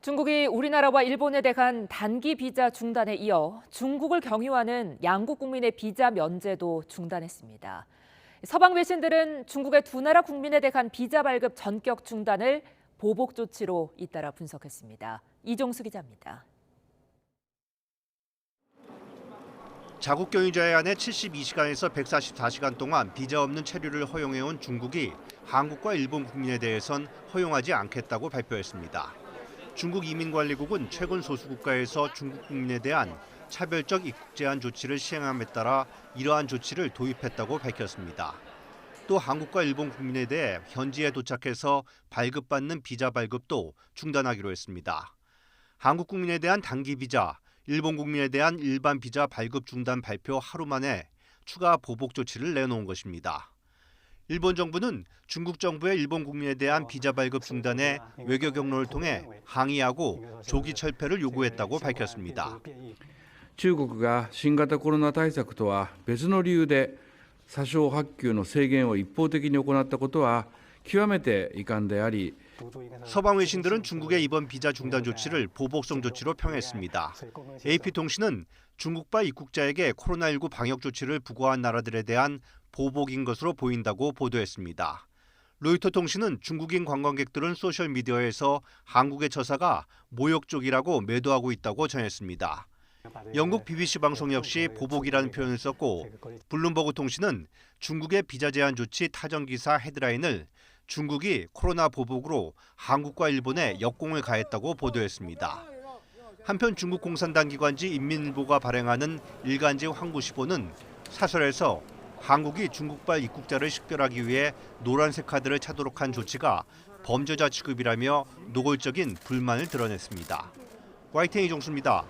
중국이 우리나라와 일본에 대한 단기 비자 중단에 이어 중국을 경유하는 양국 국민의 비자 면제도 중단했습니다. 서방 외신들은 중국의 두 나라 국민에 대한 비자 발급 전격 중단을 보복 조치로 잇따라 분석했습니다. 이종수 기자입니다. 자국 경유자에 한해 72시간에서 144시간 동안 비자 없는 체류를 허용해온 중국이 한국과 일본 국민에 대해선 허용하지 않겠다고 발표했습니다. 중국 이민관리국은 최근 소수 국가에서 중국 국민에 대한 차별적 입국 제한 조치를 시행함에 따라 이러한 조치를 도입했다고 밝혔습니다. 또 한국과 일본 국민에 대해 현지에 도착해서 발급받는 비자 발급도 중단하기로 했습니다. 한국 국민에 대한 단기 비자, 일본 국민에 대한 일반 비자 발급 중단 발표 하루 만에 추가 보복 조치를 내놓은 것입니다. 일본 정부는 중국 정부의 일본 국민에 대한 비자 발급 중단에 외교 경로를 통해 항의하고 조기 철폐를 요구했다고 밝혔습니다. 中国が新型コロナ対策とは別の理由で査証発給の制限を一方的に行ったことは極めて遺憾であり 서방 외신들은 중국의 이번 비자 중단 조치를 보복성 조치로 평했습니다. AP통신은 중국발 입국자에게 코로나19 방역 조치를 부과한 나라들에 대한 보복인 것으로 보인다고 보도했습니다. 로이터 통신은 중국인 관광객들은 소셜미디어에서 한국의 처사가 모욕적이라고 매도하고 있다고 전했습니다. 영국 BBC 방송 역시 보복이라는 표현을 썼고 블룸버그 통신은 중국의 비자 제한 조치 타전 기사 헤드라인을 중국이 코로나 보복으로 한국과 일본에 역공을 가했다고 보도했습니다. 한편 중국 공산당 기관지 인민일보가 발행하는 일간지 황구시보는 사설에서 한국이 중국발 입국자를 식별하기 위해 노란색 카드를 차도록 한 조치가 범죄자 취급이라며 노골적인 불만을 드러냈습니다. YTN 이종수입니다.